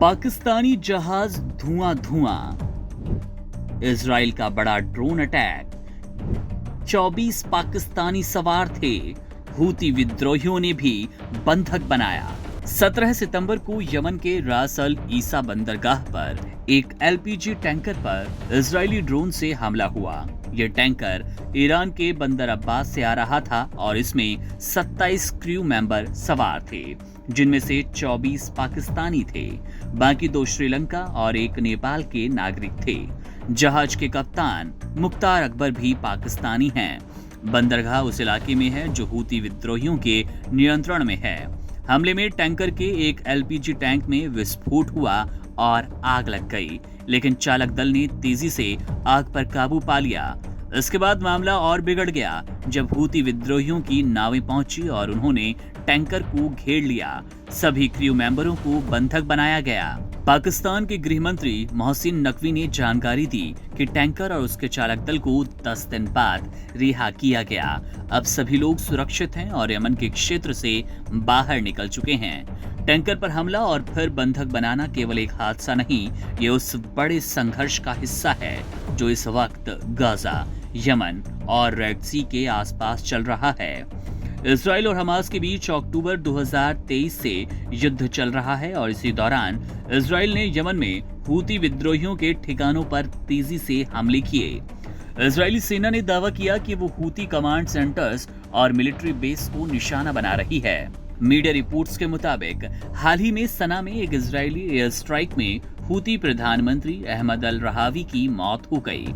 पाकिस्तानी जहाज धुआं, इजराइल का बड़ा ड्रोन अटैक, 24 पाकिस्तानी सवार थे, हूती विद्रोहियों ने भी बंधक बनाया। 17 सितंबर को यमन के रास अल ईसा बंदरगाह पर एक एलपीजी टैंकर पर इजरायली ड्रोन से हमला हुआ। यह टैंकर ईरान के बंदर अब्बास से आ रहा था और इसमें 27 क्रू मेंबर सवार थे, जिनमें से 24 पाकिस्तानी थे। बाकी 2 श्रीलंका और 1 नेपाल के नागरिक थे। जहाज के कप्तान मुख्तार अकबर भी पाकिस्तानी हैं। बंदरगाह उस इलाके में है जो हूती विद्रोहियों के नियंत्रण में है। हमले में टैंकर के एक एलपीजी टैंक में विस्फोट हुआ और आग लग गई, लेकिन चालक दल ने तेजी से आग पर काबू पा लिया। इसके बाद मामला और बिगड़ गया जब हूती विद्रोहियों की नावें पहुंची और उन्होंने टैंकर को घेर लिया। सभी क्रू मेंबरों को बंधक बनाया गया। पाकिस्तान के गृह मंत्री मोहसिन नकवी ने जानकारी दी कि टैंकर और उसके चालक दल को 10 दिन बाद रिहा किया गया। अब सभी लोग सुरक्षित हैं और यमन के क्षेत्र से बाहर निकल चुके हैं। टैंकर पर हमला और फिर बंधक बनाना केवल एक हादसा नहीं, ये उस बड़े संघर्ष का हिस्सा है जो इस वक्त गाजा, यमन और रेड सी के आसपास चल रहा है। इजराइल और हमास के बीच अक्टूबर 2023 से युद्ध चल रहा है और इसी दौरान इजराइल ने यमन में हूती विद्रोहियों के ठिकानों पर तेजी से हमले किए। इजरायली सेना ने दावा किया कि वो हूती कमांड सेंटर्स और मिलिट्री बेस को निशाना बना रही है। मीडिया रिपोर्ट्स के मुताबिक हाल ही में सना में एक इजरायली एयर स्ट्राइक में हूती प्रधानमंत्री अहमद अल रहावी की मौत हो गई।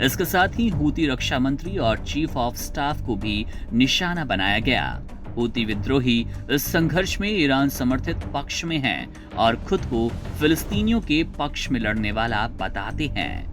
इसके साथ ही हूती रक्षा मंत्री और चीफ ऑफ स्टाफ को भी निशाना बनाया गया। हूती विद्रोही इस संघर्ष में ईरान समर्थित पक्ष में हैं और खुद को फिलिस्तीनियों के पक्ष में लड़ने वाला बताते हैं।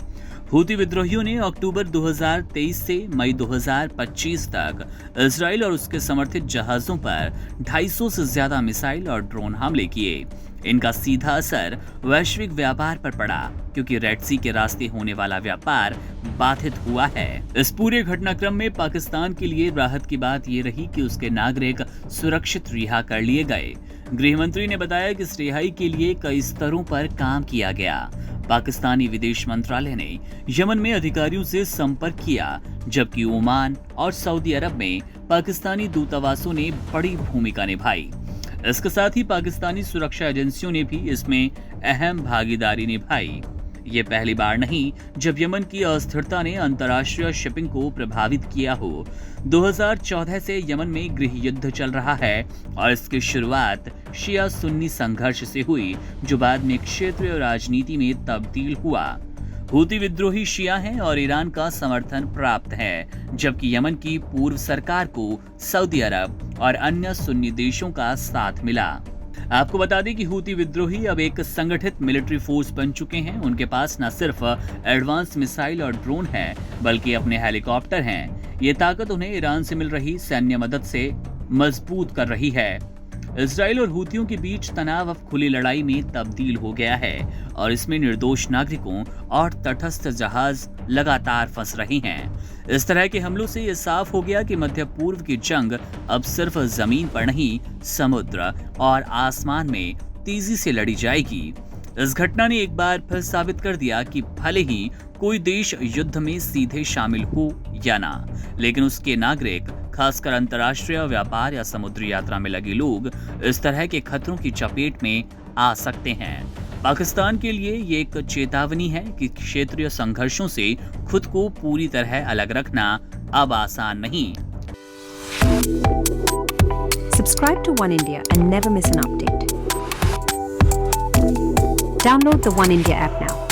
हूती विद्रोहियों ने अक्टूबर 2023 से मई 2025 तक इजराइल और उसके समर्थित जहाजों पर 250 से ज्यादा मिसाइल और ड्रोन हमले किए। इनका सीधा असर वैश्विक व्यापार पर पड़ा, क्योंकि रेड सी के रास्ते होने वाला व्यापार बाधित हुआ है। इस पूरे घटनाक्रम में पाकिस्तान के लिए राहत की बात ये रही कि उसके नागरिक सुरक्षित रिहा कर लिए गए। गृह मंत्री ने बताया कि इस रिहाई के लिए कई स्तरों पर काम किया गया। पाकिस्तानी विदेश मंत्रालय ने यमन में अधिकारियों से संपर्क किया, जबकि ओमान और सऊदी अरब में पाकिस्तानी दूतावासों ने बड़ी भूमिका निभाई। इसके साथ ही पाकिस्तानी सुरक्षा एजेंसियों ने भी इसमें अहम भागीदारी निभाई। ये पहली बार नहीं जब यमन की अस्थिरता ने अंतर्राष्ट्रीय शिपिंग को प्रभावित किया हो। 2014 से यमन में गृह युद्ध चल रहा है और इसकी शुरुआत शिया सुन्नी संघर्ष से हुई, जो बाद में क्षेत्रीय राजनीति में तब्दील हुआ। हूती विद्रोही शिया हैं और ईरान का समर्थन प्राप्त है, जबकि यमन की पूर्व सरकार को सऊदी अरब और अन्य सुन्नी देशों का साथ मिला। आपको बता दें कि हूती विद्रोही अब एक संगठित मिलिट्री फोर्स बन चुके हैं। उनके पास न सिर्फ एडवांस मिसाइल और ड्रोन है, बल्कि अपने हेलीकॉप्टर हैं। ये ताकत उन्हें ईरान से मिल रही सैन्य मदद से मजबूत कर रही है। इजराइल और हूतियों के बीच तनाव अब खुली लड़ाई में तब्दील हो गया है और इसमें निर्दोष नागरिकों और तटस्थ जहाज लगातार फंस रहे हैं। इस तरह के हमलों से ये साफ हो गया कि मध्य पूर्व की जंग अब सिर्फ जमीन पर नहीं, समुद्र और आसमान में तेजी से लड़ी जाएगी। इस घटना ने एक बार फिर साबित कर दिया कि भले ही कोई देश युद्ध में सीधे शामिल हो या ना, लेकिन उसके नागरिक, खासकर अंतर्राष्ट्रीय व्यापार या समुद्री यात्रा में लगे लोग, इस तरह के खतरों की चपेट में आ सकते हैं। पाकिस्तान के लिए ये एक चेतावनी है कि क्षेत्रीय संघर्षों से खुद को पूरी तरह अलग रखना अब आसान नहीं। Subscribe to One India and never miss an update. Download the One India app now.